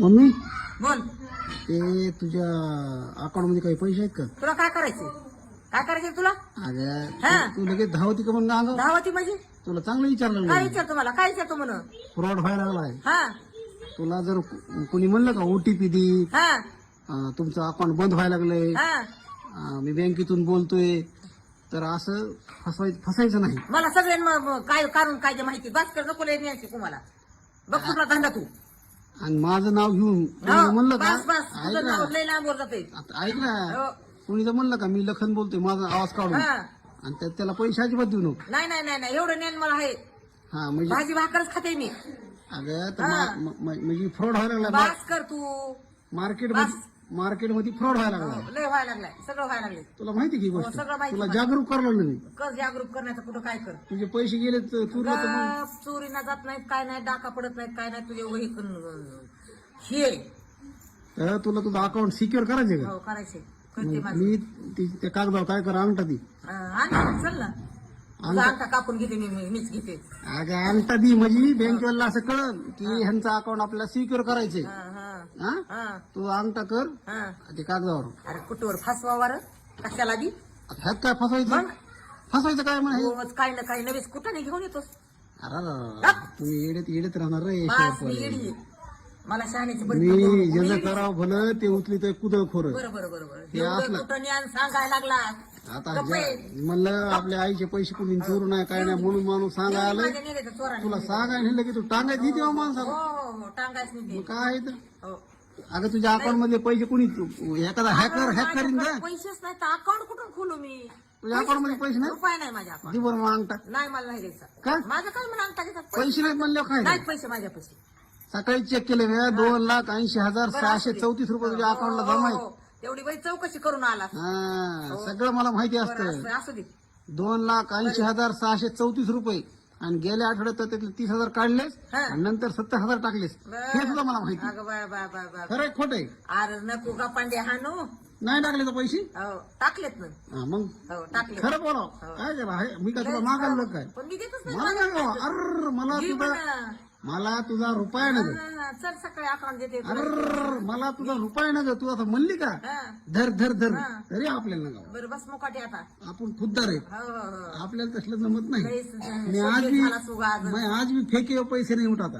Mummy बोल. ते तुझ्या अकाउंट मध्ये काही पैसे आहेत का? तुला काय करायचे? काय करायचे तुला? अगं हा. तू लगेच धावती का म्हणून अंगावर? धावती म्हणजे तुला चांगलं विचारलं काय नाही. विचारतो मला? काय विचारतो म्हणून? फ्रॉड व्हायला लागलाय. हा तुला जर कोणी म्हणलं का ओटीपी दे, हा तुमचं अकाउंट बंद व्हायला लागलंय, हा मी बँकेतून बोलतोय, तर असं फसायचं नाही. मला सगळ्यांना काय कारण काय ते माहिती. बस कर, नको लय न्यायची तुम्हाला. बघ तुला धंदा तू. आणि माझं नाव घेऊन हो, कोणी म्हणलं का? बस बस ऐक तुझं ना, नाव लय लांबवर जाते. आता ऐक ना, हो. कोणी जर म्हणलं का मी लखन बोलतोय, माझा आवाज काढून, हा. आणि त्याला पैसे अजिबात देऊ नको. नाही नाही नाही नाही, एवढं ज्ञान मला आहे. हा म्हणजे भाजी भाकरच खाते मी. अगं तर हा. म्हणजे फ्रॉड व्हायला लागला. बस कर तू. मार्केटमध्ये फ्रॉड व्हायला हो, लागला. लय व्हायला लागलाय, सगळं व्हायला लागले. तुला माहिती की हो, गोष्ट? सगळं माहिती तुला मला. जागरूक करायला लागलो मी. कर जागरूक करण्याचं कुठं काय कर. तुझे पैसे गेले तर तुला तर मग गप, चोरीला जात नाहीत, काय नाही, डाका पडत नाहीत, काय नाही. तुझे वही हे तुला तुझं अकाउंट सिक्युअर करायचे का? हो करायचे. करते मग माझं. मी त्या कागदावर काय करा, अंगठा दी. आणि चल ना, तुझा अंगठा कापून घेते मीच घेते. अगं अंगठा दी म्हणजे बँकेवाला असं कळलं की ह्यांचं अकाउंट आपल्याला सिक्युअर करायचंय. हा हा हा हा तू अंगठा कर हा. ते कागदावर. अरे कुठवर फसवावर कशाला दी? ह्यात काय फसवायचं? मग? फसवायचं काय म्हणे? रोज काही ना काही नवीन कुठं नाही घेऊन येतोस. अरे तुम्ही येडत राहणार रे. बस मी येडी आहे. मला शहाण्याची बरी मी नको. ज्याचं करावं भलं ते उचली तर कुदळ खोर. बरोबर बरोबर. हे एवढं असलं. कुठं ज्ञान सांगायला लागला. आता गप्प आहे. म्हणलं आपल्या आईचे पैसे कोणी चोरू नाही काय नाही म्हणून माणूस सांगायला आलं. माझ्या नेल्याचं चोराने तुला नेलं. सांगायला नेलं की तू टांगायच नाही तेव्हा हो माणसाला. हो हो टांगायच नाही मग ते. काय आहे तर? हो. अगं तुझ्या अकाउंट मधले पैसे कोणी एखादा हॅक करीन माझ्याकडे का? पैसेच नाही तर अकाउंट कुठून खोलू मी? तुझ्या अकाउंट मध्ये पैसे नाही? रुपये नाही माझ्या अकाउंट. दे बरं मग अंगठा. नाही मला नाही द्यायचा. का? माझं काय म्हणा अंगठा घेतात पैसे नाहीत म्हणल्यावर काय नाहीत पैसे माझ्या पैसे. सकाळी चेक केले मी 2,80,634 रुपये तुझ्या अकाउंटला जमा आहेत. तेवढी बाई चौकशी करून आला. हा सगळं मला माहिती असतं. असू दे. 2,80,634 रुपये आणि गेल्या आठवड्यात तर त्यातले 30,000 काढलेस हा. आणि नंतर 70,000 टाकलेस. हे सुद्धा मला माहिती. अगं बाय बाय बाय बाय. खरं खोट आहे? अरे नको का पांडे हानू. नाही टाकले तर पैसे? हो टाकलेत ना. हा, मग हो टाकले. खरं बोलाव. काय करा मी काय तुला मागायला काय? पण मी देतच नाही. मला नाही बाबा. अर मला तुझा रुपया न ग. चल सकाळी अकाउंट देते. अर मला तुझा रुपया न ग. तू आता म्हणली का हा. धर धर धर हा. तरी आपल्याला नका. बरं बस मोकाटे आता. आपण खुद्दार आहे. हो हो हो. आपल्याला तसलं जमत नाही. लईच मी आज सोडली झाला सुगा आज. मी आज मी फेके पैसे नाही उठाता.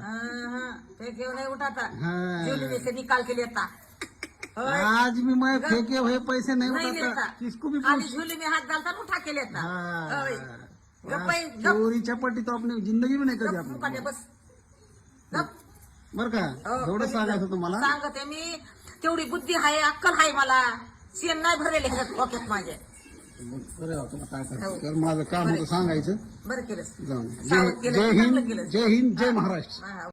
ते घेऊन नाही उठाता. हा. जेवली ते निकाल केली आता. होय. आज मी मैं फेके हुए पैसे नहीं नाही उठाता. देता. किसको भी खाली पूछ. झोली में हाथ डालता उठा के लेता. होय. गप्प हाँ, आहे, गप्प. चोरी चपटी तो अपनी जिंदगी में नहीं करी गप्प मुकाटे आपने. बस. गप्प. बर का हो, एवढं सांगायचं तुम्हाला. सांगते मी. तेवढी बुद्धी आहे, अक्कल आहे मला. शेण नाही भरलेले ह्याच्यात डोक्यात माझ्या. बरं तुला काय हो. करायचं तर माझं काम होतं सांगायचं. बरं केलंस. जाऊन सावध केलं, जय चांगलं हिंद केलं. जय हिंद जय महाराष्ट्र. हा.